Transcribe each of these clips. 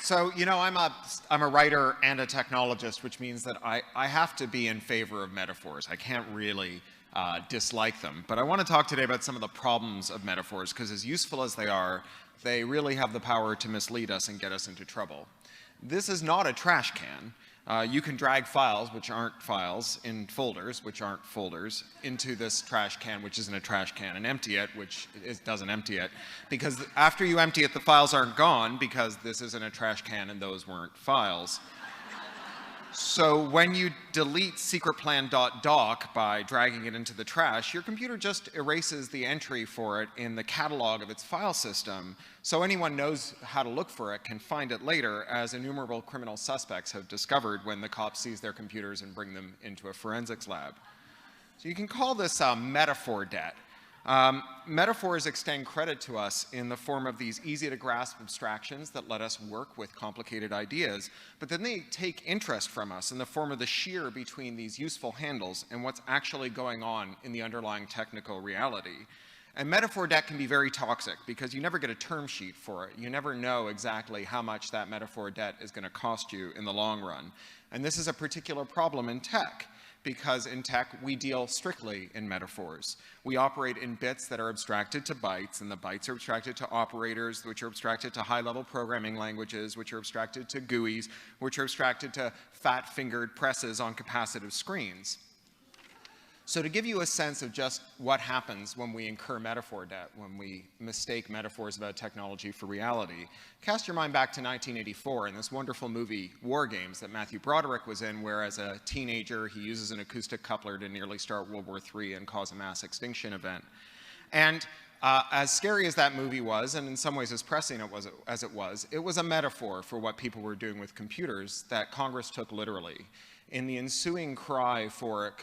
So, you know, I'm a writer and a technologist, which means that I have to be in favor of metaphors. I can't really dislike them. But I want to talk today about some of the problems of metaphors, because as useful as they are, they really have the power to mislead us and get us into trouble. This is not a trash can. You can drag files, which aren't files, in folders, which aren't folders, into this trash can, which isn't a trash can, and empty it, which doesn't empty it. Because after you empty it, the files aren't gone, because this isn't a trash can and those weren't files. So when you delete secretplan.doc by dragging it into the trash, your computer just erases the entry for it in the catalog of its file system, so anyone knows how to look for it can find it later, as innumerable criminal suspects have discovered when the cops seize their computers and bring them into a forensics lab. So you can call this metaphor debt. Metaphors extend credit to us in the form of these easy-to-grasp abstractions that let us work with complicated ideas, but then they take interest from us in the form of the shear between these useful handles and what's actually going on in the underlying technical reality. And metaphor debt can be very toxic because you never get a term sheet for it. You never know exactly how much that metaphor debt is going to cost you in the long run. And this is a particular problem in tech, because in tech, we deal strictly in metaphors. We operate in bits that are abstracted to bytes, and the bytes are abstracted to operators, which are abstracted to high-level programming languages, which are abstracted to GUIs, which are abstracted to fat-fingered presses on capacitive screens. So to give you a sense of just what happens when we incur metaphor debt, when we mistake metaphors about technology for reality, cast your mind back to 1984 in this wonderful movie, War Games, that Matthew Broderick was in, where as a teenager he uses an acoustic coupler to nearly start World War III and cause a mass extinction event. And as scary as that movie was, and in some ways as pressing as it was a metaphor for what people were doing with computers that Congress took literally. In the ensuing cry for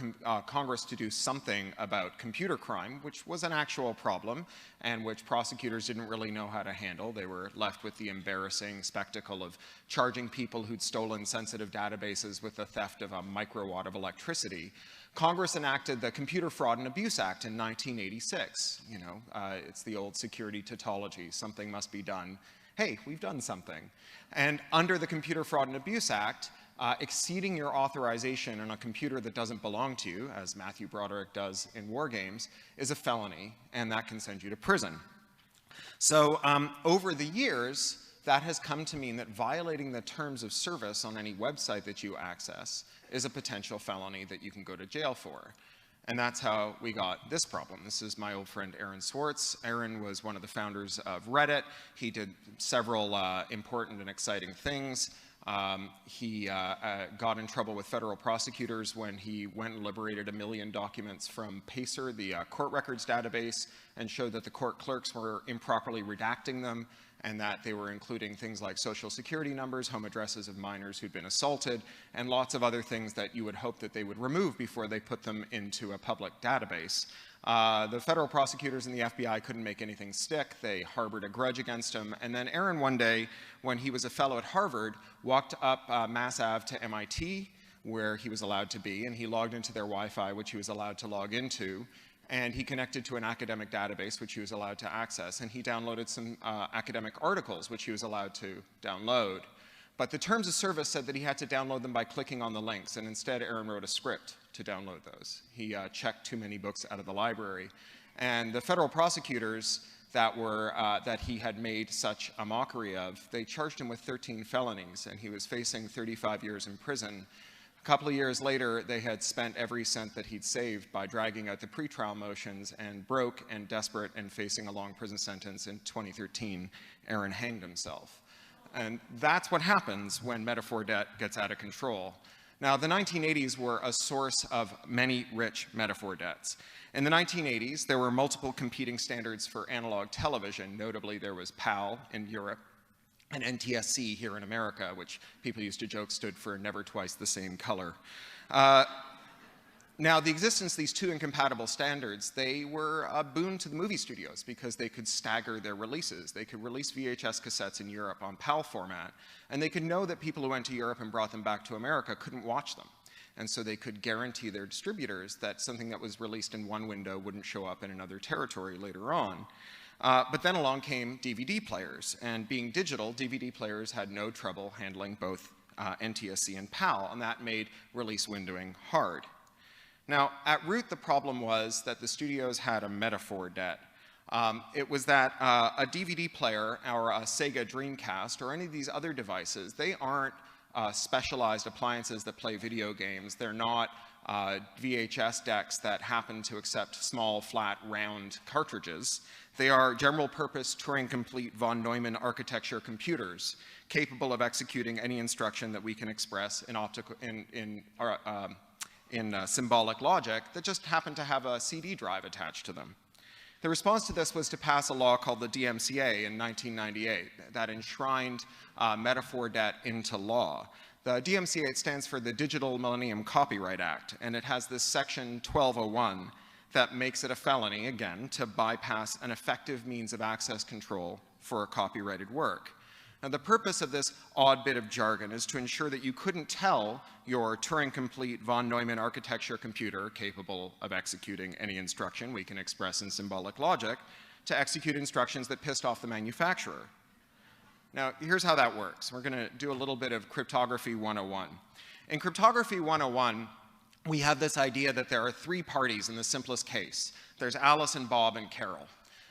Congress to do something about computer crime, which was an actual problem and which prosecutors didn't really know how to handle, they were left with the embarrassing spectacle of charging people who'd stolen sensitive databases with the theft of a microwatt of electricity. Congress enacted the Computer Fraud and Abuse Act in 1986. You know, it's the old security tautology, something must be done. Hey, we've done something. And under the Computer Fraud and Abuse Act, exceeding your authorization on a computer that doesn't belong to you, as Matthew Broderick does in War Games, is a felony, and that can send you to prison. So over the years, that has come to mean that violating the terms of service on any website that you access is a potential felony that you can go to jail for. And that's how we got this problem. This is my old friend Aaron Swartz. Aaron was one of the founders of Reddit. He did several important and exciting things. He got in trouble with federal prosecutors when he went and liberated 1 million documents from Pacer, the court records database, and showed that the court clerks were improperly redacting them, and that they were including things like social security numbers, home addresses of minors who'd been assaulted, and lots of other things that you would hope that they would remove before they put them into a public database. The federal prosecutors and the FBI couldn't make anything stick. They harbored a grudge against him. And then Aaron, one day, when he was a fellow at Harvard, walked up Mass Ave to MIT, where he was allowed to be, and he logged into their Wi-Fi, which he was allowed to log into, and he connected to an academic database, which he was allowed to access, and he downloaded some academic articles, which he was allowed to download. But the terms of service said that he had to download them by clicking on the links, and instead Aaron wrote a script to download those. He checked too many books out of the library. And the federal prosecutors that he had made such a mockery of, they charged him with 13 felonies, and he was facing 35 years in prison. A couple of years later, they had spent every cent that he'd saved by dragging out the pretrial motions, and broke and desperate and facing a long prison sentence in 2013, Aaron hanged himself. And that's what happens when metaphor debt gets out of control. Now, the 1980s were a source of many rich metaphor debts. In the 1980s, there were multiple competing standards for analog television. Notably, there was PAL in Europe and NTSC here in America, which people used to joke stood for never twice the same color. Now, the existence of these two incompatible standards, they were a boon to the movie studios because they could stagger their releases. They could release VHS cassettes in Europe on PAL format, and they could know that people who went to Europe and brought them back to America couldn't watch them. And so they could guarantee their distributors that something that was released in one window wouldn't show up in another territory later on. But then along came DVD players, and being digital, DVD players had no trouble handling both NTSC and PAL, and that made release windowing hard. Now, at root, the problem was that the studios had a metaphor debt. It was that a DVD player or a Sega Dreamcast or any of these other devices, they aren't specialized appliances that play video games. They're not VHS decks that happen to accept small, flat, round cartridges. They are general-purpose Turing-complete von Neumann architecture computers capable of executing any instruction that we can express in symbolic logic that just happen to have a CD drive attached to them. The response to this was to pass a law called the DMCA in 1998 that enshrined metaphor debt into law. The DMCA stands for the Digital Millennium Copyright Act, and it has this section 1201 that makes it a felony, again, to bypass an effective means of access control for a copyrighted work. Now, the purpose of this odd bit of jargon is to ensure that you couldn't tell your Turing-complete von Neumann architecture computer, capable of executing any instruction we can express in symbolic logic, to execute instructions that pissed off the manufacturer. Now, here's how that works. We're going to do a little bit of cryptography 101. In cryptography 101, we have this idea that there are three parties in the simplest case. There's Alice and Bob and Carol.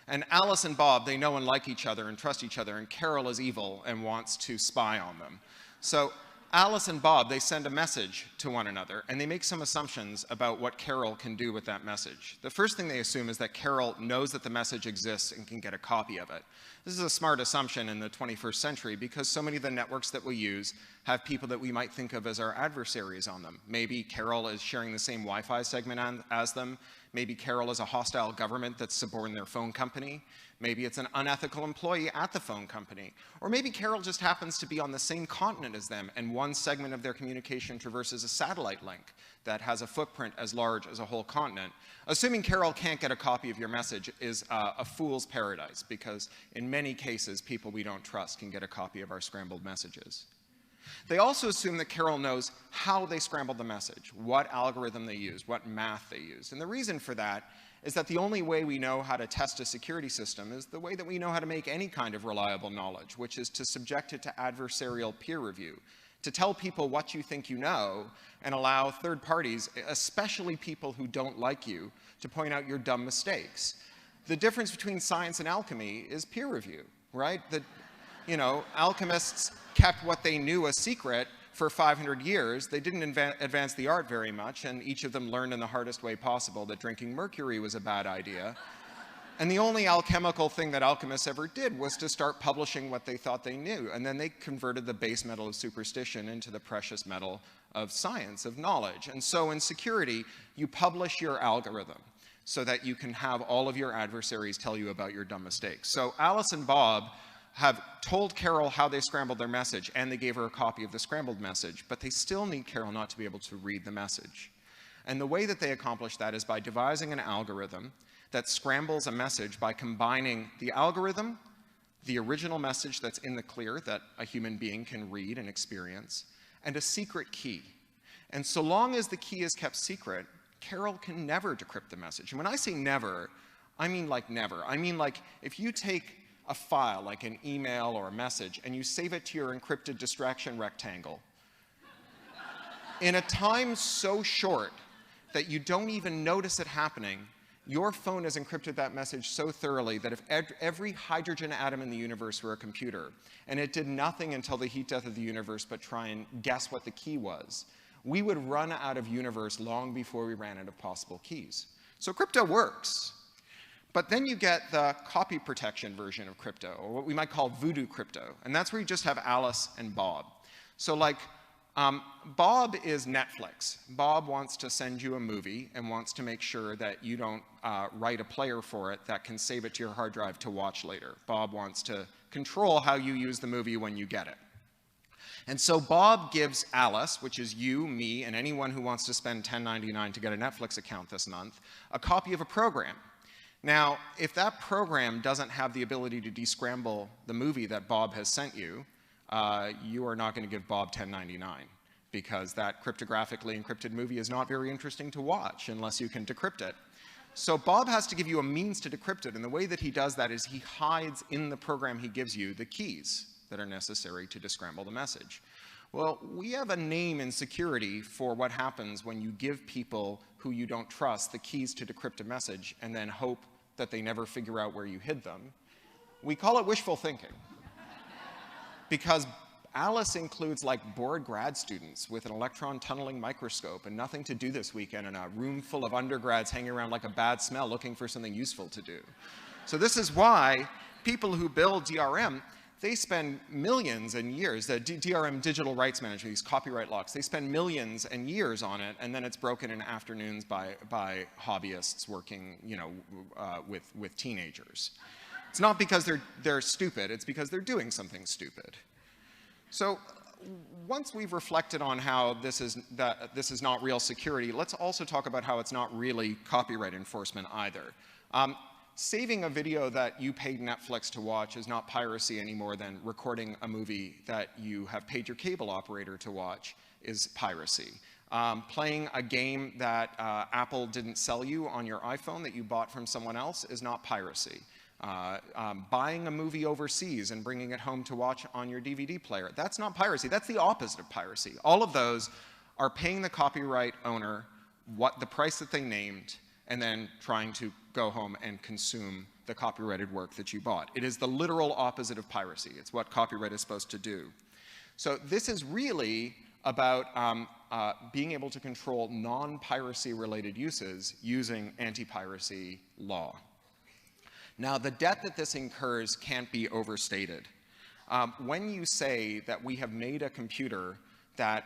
And Alice and Bob, they know and like each other and trust each other, and Carol is evil and wants to spy on them. So Alice and Bob, they send a message to one another, and they make some assumptions about what Carol can do with that message. The first thing they assume is that Carol knows that the message exists and can get a copy of it. This is a smart assumption in the 21st century because so many of the networks that we use have people that we might think of as our adversaries on them. Maybe Carol is sharing the same Wi-Fi segment as them. Maybe Carol is a hostile government that's suborned their phone company. Maybe it's an unethical employee at the phone company. Or maybe Carol just happens to be on the same continent as them, and one segment of their communication traverses a satellite link that has a footprint as large as a whole continent. Assuming Carol can't get a copy of your message is a fool's paradise, because in many cases, people we don't trust can get a copy of our scrambled messages. They also assume that Carol knows how they scrambled the message, what algorithm they used, what math they used. And the reason for that is that the only way we know how to test a security system is the way that we know how to make any kind of reliable knowledge, which is to subject it to adversarial peer review, to tell people what you think you know and allow third parties, especially people who don't like you, to point out your dumb mistakes. The difference between science and alchemy is peer review, right? Alchemists kept what they knew a secret for 500 years. They didn't advance the art very much, and each of them learned in the hardest way possible that drinking mercury was a bad idea. And the only alchemical thing that alchemists ever did was to start publishing what they thought they knew, and then they converted the base metal of superstition into the precious metal of science, of knowledge. And so in security, you publish your algorithm so that you can have all of your adversaries tell you about your dumb mistakes. So Alice and Bob have told Carol how they scrambled their message, and they gave her a copy of the scrambled message, but they still need Carol not to be able to read the message. And the way that they accomplish that is by devising an algorithm that scrambles a message by combining the algorithm, the original message that's in the clear that a human being can read and experience, and a secret key. And so long as the key is kept secret, Carol can never decrypt the message. And when I say never, I mean like never. I mean like if you take a file, like an email or a message, and you save it to your encrypted distraction rectangle, in a time so short that you don't even notice it happening, your phone has encrypted that message so thoroughly that if every hydrogen atom in the universe were a computer, and it did nothing until the heat death of the universe but try and guess what the key was, we would run out of universe long before we ran out of possible keys. So crypto works. But then you get the copy protection version of crypto, or what we might call voodoo crypto. And that's where you just have Alice and Bob. So like, Bob is Netflix. Bob wants to send you a movie and wants to make sure that you don't write a player for it that can save it to your hard drive to watch later. Bob wants to control how you use the movie when you get it. And so Bob gives Alice, which is you, me, and anyone who wants to spend $10.99 to get a Netflix account this month, a copy of a program. Now, if that program doesn't have the ability to descramble the movie that Bob has sent you, you are not going to give Bob $10.99, because that cryptographically encrypted movie is not very interesting to watch unless you can decrypt it. So Bob has to give you a means to decrypt it, and the way that he does that is he hides in the program he gives you the keys that are necessary to descramble the message. Well, we have a name in security for what happens when you give people who you don't trust the keys to decrypt a message and then hope that they never figure out where you hid them. We call it wishful thinking. Because Alice includes like bored grad students with an electron tunneling microscope and nothing to do this weekend in a room full of undergrads hanging around like a bad smell looking for something useful to do. So this is why people who build DRM, they spend millions and years, the DRM, digital rights management, these copyright locks, they spend millions and years on it, and then it's broken in afternoons by hobbyists working, with teenagers. It's not because they're stupid, it's because they're doing something stupid. So once we've reflected on how this is not real security, let's also talk about how it's not really copyright enforcement either. Saving a video that you paid Netflix to watch is not piracy any more than recording a movie that you have paid your cable operator to watch is piracy. Playing a game that Apple didn't sell you on your iPhone that you bought from someone else is not piracy. Buying a movie overseas and bringing it home to watch on your DVD player, that's not piracy. That's the opposite of piracy. All of those are paying the copyright owner the price that they named and then trying to go home and consume the copyrighted work that you bought. It is the literal opposite of piracy. It's what copyright is supposed to do. So this is really about being able to control non-piracy related uses using anti-piracy law. Now, the debt that this incurs can't be overstated. When you say that we have made a computer that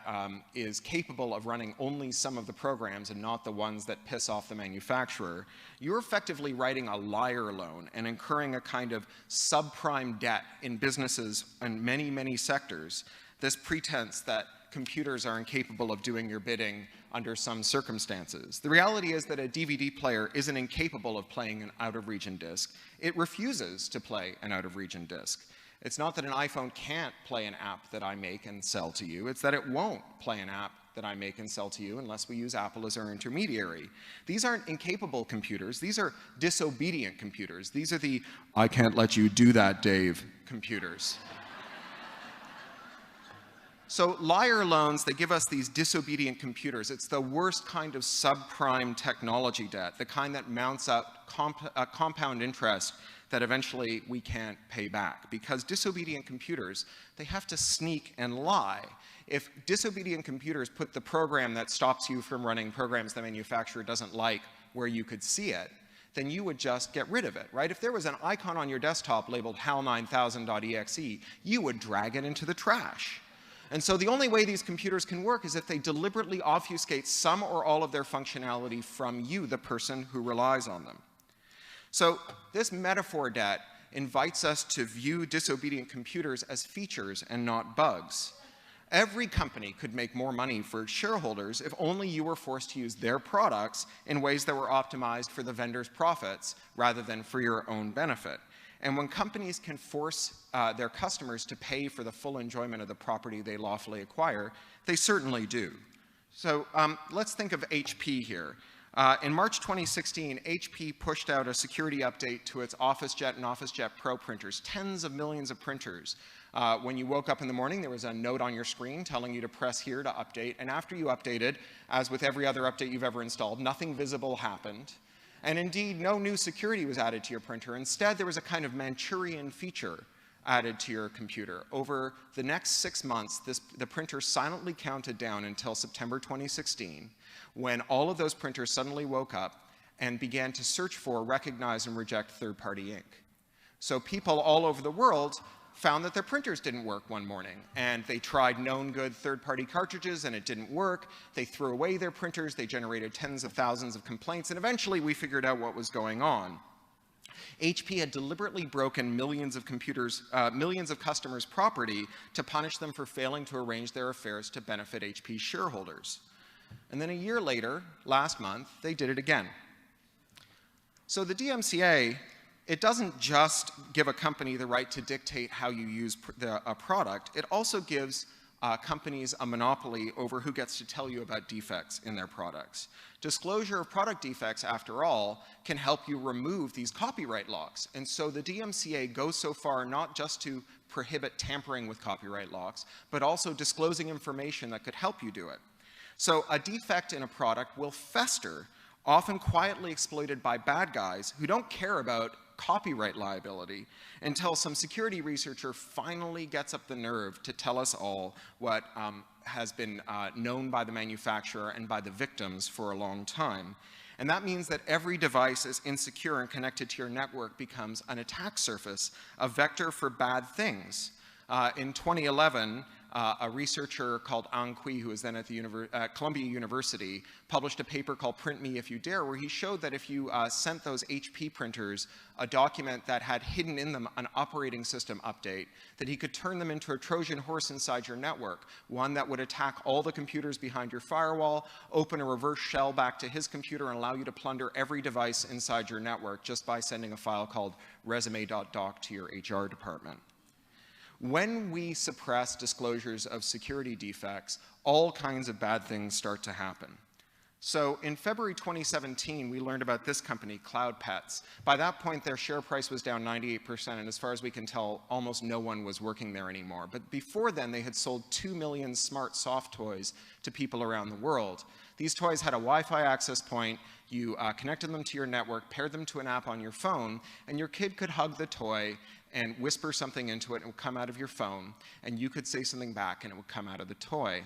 is capable of running only some of the programs and not the ones that piss off the manufacturer, you're effectively writing a liar loan and incurring a kind of subprime debt in businesses in many, many sectors, this pretense that computers are incapable of doing your bidding under some circumstances. The reality is that a DVD player isn't incapable of playing an out-of-region disc. It refuses to play an out-of-region disc. It's not that an iPhone can't play an app that I make and sell to you. It's that it won't play an app that I make and sell to you unless we use Apple as our intermediary. These aren't incapable computers. These are disobedient computers. These are the "I can't let you do that, Dave" computers. So liar loans, they give us these disobedient computers. It's the worst kind of subprime technology debt, the kind that mounts up compound interest that eventually we can't pay back. Because disobedient computers, they have to sneak and lie. If disobedient computers put the program that stops you from running programs the manufacturer doesn't like where you could see it, then you would just get rid of it, right? If there was an icon on your desktop labeled HAL9000.exe, you would drag it into the trash. And so the only way these computers can work is if they deliberately obfuscate some or all of their functionality from you, the person who relies on them. So this metaphor debt invites us to view disobedient computers as features and not bugs. Every company could make more money for its shareholders if only you were forced to use their products in ways that were optimized for the vendor's profits rather than for your own benefit. And when companies can force their customers to pay for the full enjoyment of the property they lawfully acquire, they certainly do. So let's think of HP here. In March 2016, HP pushed out a security update to its OfficeJet and OfficeJet Pro printers, tens of millions of printers. When you woke up in the morning, there was a note on your screen telling you to press here to update. And after you updated, as with every other update you've ever installed, nothing visible happened. And indeed, no new security was added to your printer. Instead, there was a kind of Manchurian feature added to your computer. Over the next 6 months, the printer silently counted down until September 2016, when all of those printers suddenly woke up and began to search for, recognize, and reject third-party ink. So people all over the world found that their printers didn't work one morning, and they tried known good third-party cartridges and it didn't work. They threw away their printers, they generated tens of thousands of complaints, and eventually we figured out what was going on. HP had deliberately broken millions of customers' property to punish them for failing to arrange their affairs to benefit HP shareholders. And then a year later, last month, they did it again. So the DMCA, it doesn't just give a company the right to dictate how you use a product, it also gives companies a monopoly over who gets to tell you about defects in their products. Disclosure of product defects, after all, can help you remove these copyright locks. And so the DMCA goes so far not just to prohibit tampering with copyright locks, but also disclosing information that could help you do it. So a defect in a product will fester, often quietly exploited by bad guys who don't care about copyright liability, until some security researcher finally gets up the nerve to tell us all what has been known by the manufacturer and by the victims for a long time. And that means that every device is insecure and connected to your network becomes an attack surface, a vector for bad things. In 2011, a researcher called An Kui, who was then at Columbia University, published a paper called Print Me If You Dare, where he showed that if you sent those HP printers a document that had hidden in them an operating system update, that he could turn them into a Trojan horse inside your network, one that would attack all the computers behind your firewall, open a reverse shell back to his computer, and allow you to plunder every device inside your network just by sending a file called resume.doc to your HR department. When we suppress disclosures of security defects, all kinds of bad things start to happen. So in February 2017, we learned about this company, Cloud Pets. By that point, their share price was down 98%, and as far as we can tell, almost no one was working there anymore. But before then, they had sold 2 million smart soft toys to people around the world. These toys had a Wi-Fi access point. You connected them to your network, paired them to an app on your phone, and your kid could hug the toy and whisper something into it, and it would come out of your phone, and you could say something back, and it would come out of the toy.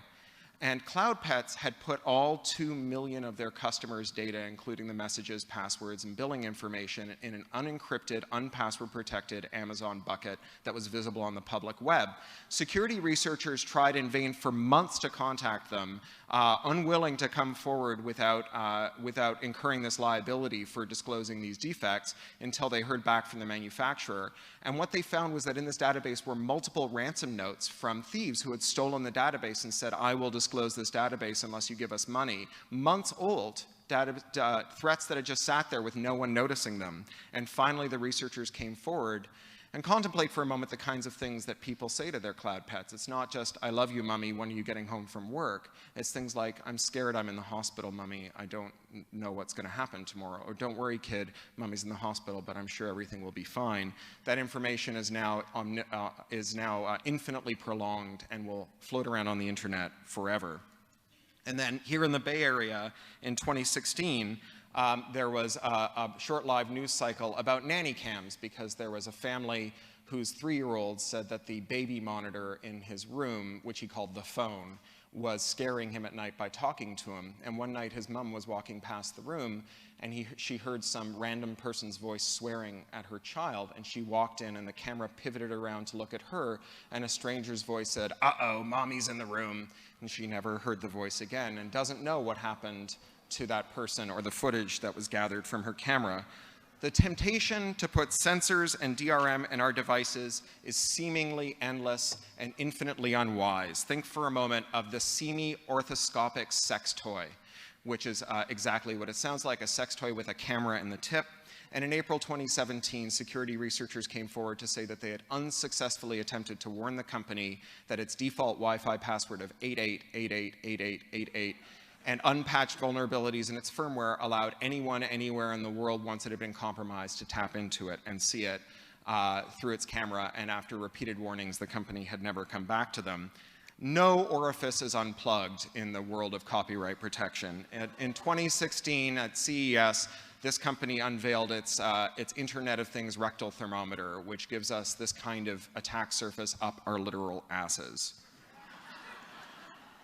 And Cloud Pets had put all 2 million of their customers' data, including the messages, passwords, and billing information, in an unencrypted, unpassword-protected Amazon bucket that was visible on the public web. Security researchers tried in vain for months to contact them, unwilling to come forward without incurring this liability for disclosing these defects, until they heard back from the manufacturer. And what they found was that in this database were multiple ransom notes from thieves who had stolen the database and said, "I will disclose this database unless you give us money." Months old threats that had just sat there with no one noticing them. And finally, the researchers came forward. And contemplate for a moment the kinds of things that people say to their cloud pets. It's not just, "I love you, Mummy, when are you getting home from work?" It's things like, "I'm scared, I'm in the hospital, Mummy, I don't know what's going to happen tomorrow." Or, "Don't worry, kid, Mummy's in the hospital, but I'm sure everything will be fine." That information is now infinitely prolonged and will float around on the internet forever. And then here in the Bay Area in 2016, there was a short-lived news cycle about nanny cams, because there was a family whose 3-year-old said that the baby monitor in his room, which he called the phone, was scaring him at night by talking to him. And one night his mom was walking past the room, and she heard some random person's voice swearing at her child, and she walked in, and the camera pivoted around to look at her, and a stranger's voice said, "Uh-oh, Mommy's in the room," and she never heard the voice again, and doesn't know what happened to that person or the footage that was gathered from her camera. The temptation to put sensors and DRM in our devices is seemingly endless and infinitely unwise. Think for a moment of the semi-orthoscopic sex toy, which is exactly what it sounds like, a sex toy with a camera in the tip. And in April 2017, security researchers came forward to say that they had unsuccessfully attempted to warn the company that its default Wi-Fi password of 88888888 and unpatched vulnerabilities in its firmware allowed anyone, anywhere in the world, once it had been compromised, to tap into it and see it through its camera. And after repeated warnings, the company had never come back to them. No orifice is unplugged in the world of copyright protection. In 2016 at CES, this company unveiled its Internet of Things rectal thermometer, which gives us this kind of attack surface up our literal asses.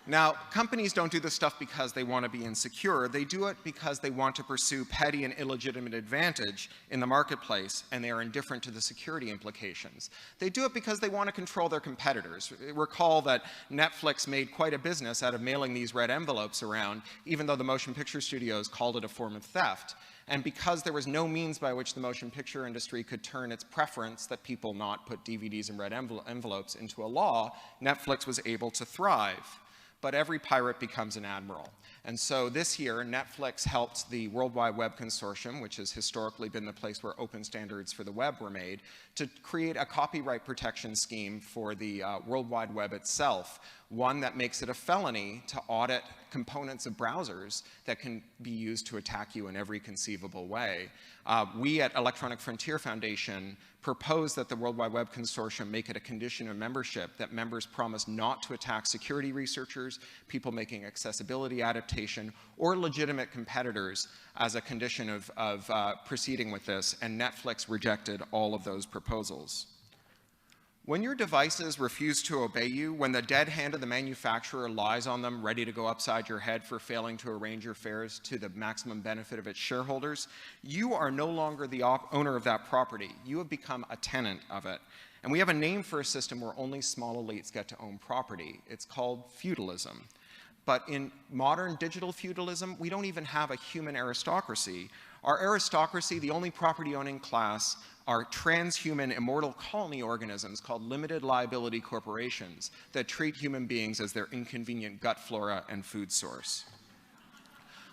Now, companies don't do this stuff because they want to be insecure. They do it because they want to pursue petty and illegitimate advantage in the marketplace, and they are indifferent to the security implications. They do it because they want to control their competitors. Recall that Netflix made quite a business out of mailing these red envelopes around, even though the motion picture studios called it a form of theft. And because there was no means by which the motion picture industry could turn its preference that people not put DVDs in red envelopes into a law, Netflix was able to thrive. But every pirate becomes an admiral. And so this year, Netflix helped the World Wide Web Consortium, which has historically been the place where open standards for the web were made, to create a copyright protection scheme for the World Wide Web itself, one that makes it a felony to audit components of browsers that can be used to attack you in every conceivable way. We at Electronic Frontier Foundation propose that the World Wide Web Consortium make it a condition of membership that members promise not to attack security researchers, people making accessibility adaptation, or legitimate competitors as a condition of proceeding with this, and Netflix rejected all of those proposals. When your devices refuse to obey you, when the dead hand of the manufacturer lies on them, ready to go upside your head for failing to arrange your affairs to the maximum benefit of its shareholders, you are no longer the owner of that property. You have become a tenant of it. And we have a name for a system where only small elites get to own property. It's called feudalism. But in modern digital feudalism, we don't even have a human aristocracy. Our aristocracy, the only property-owning class, are transhuman immortal colony organisms called limited liability corporations that treat human beings as their inconvenient gut flora and food source.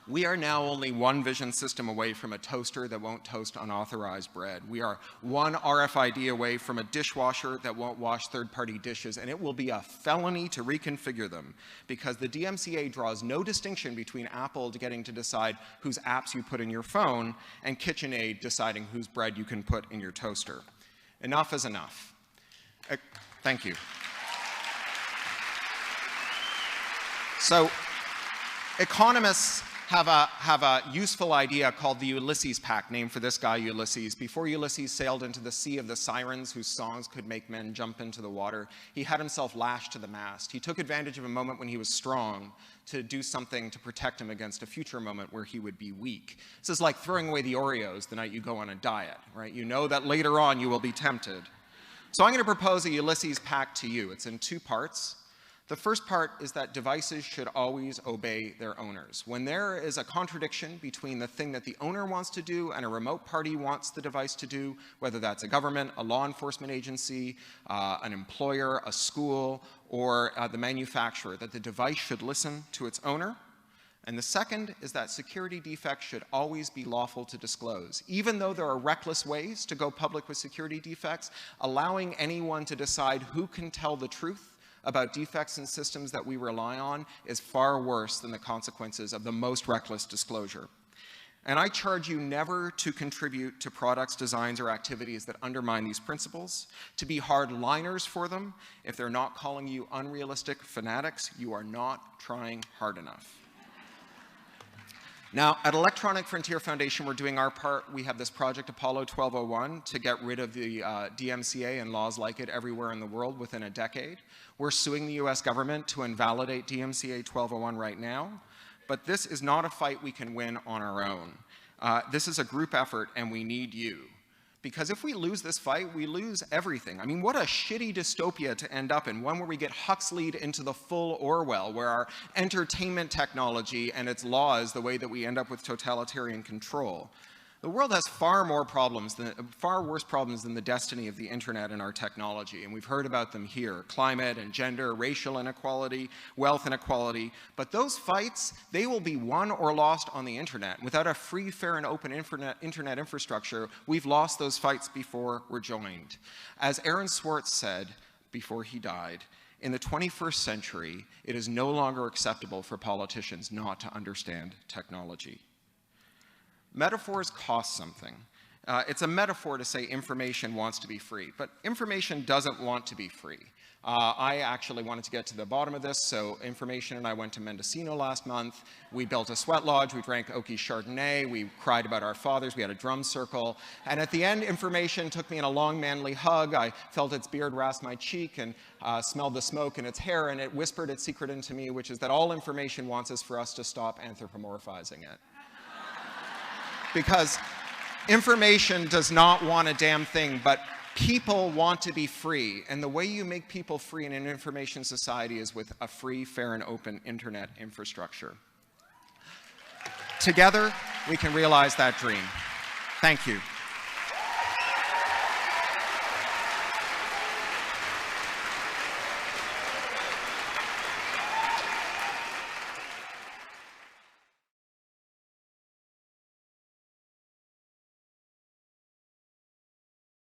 We are now only one vision system away from a toaster that won't toast unauthorized bread. We are one RFID away from a dishwasher that won't wash third-party dishes, and it will be a felony to reconfigure them because the DMCA draws no distinction between Apple getting to decide whose apps you put in your phone and KitchenAid deciding whose bread you can put in your toaster. Enough is enough. Thank you. So, economists have a useful idea called the Ulysses Pact, named for this guy, Ulysses. Before Ulysses sailed into the sea of the sirens, whose songs could make men jump into the water, he had himself lashed to the mast. He took advantage of a moment when he was strong to do something to protect him against a future moment where he would be weak. This is like throwing away the Oreos the night you go on a diet, right? You know that later on you will be tempted. So I'm going to propose a Ulysses Pact to you. It's in two parts. The first part is that devices should always obey their owners. When there is a contradiction between the thing that the owner wants to do and a remote party wants the device to do, whether that's a government, a law enforcement agency, an employer, a school, or the manufacturer, that the device should listen to its owner. And the second is that security defects should always be lawful to disclose. Even though there are reckless ways to go public with security defects, allowing anyone to decide who can tell the truth about defects in systems that we rely on is far worse than the consequences of the most reckless disclosure. And I charge you never to contribute to products, designs, or activities that undermine these principles, to be hardliners for them. If they're not calling you unrealistic fanatics, you are not trying hard enough. Now, at Electronic Frontier Foundation, we're doing our part. We have this project, Apollo 1201, to get rid of the DMCA and laws like it everywhere in the world within a decade. We're suing the US government to invalidate DMCA 1201 right now, but this is not a fight we can win on our own. This is a group effort, and we need you. Because if we lose this fight, we lose everything. I mean, what a shitty dystopia to end up in, one where we get Huxley'd into the full Orwell, where our entertainment technology and its law is the way that we end up with totalitarian control. The world has far worse problems than the destiny of the internet and our technology, and we've heard about them here: climate and gender, racial inequality, wealth inequality. But those fights, they will be won or lost on the internet. Without a free, fair, and open internet infrastructure, we've lost those fights before we're joined. As Aaron Swartz said before he died, in the 21st century, it is no longer acceptable for politicians not to understand technology. Metaphors cost something. It's a metaphor to say information wants to be free, but information doesn't want to be free. I actually wanted to get to the bottom of this, so Information and I went to Mendocino last month. We built a sweat lodge, we drank Oki Chardonnay, we cried about our fathers, we had a drum circle, and at the end, Information took me in a long manly hug. I felt its beard rasp my cheek and smelled the smoke in its hair, and it whispered its secret into me, which is that all information wants is for us to stop anthropomorphizing it. Because information does not want a damn thing, but people want to be free. And the way you make people free in an information society is with a free, fair, and open internet infrastructure. Together, we can realize that dream. Thank you.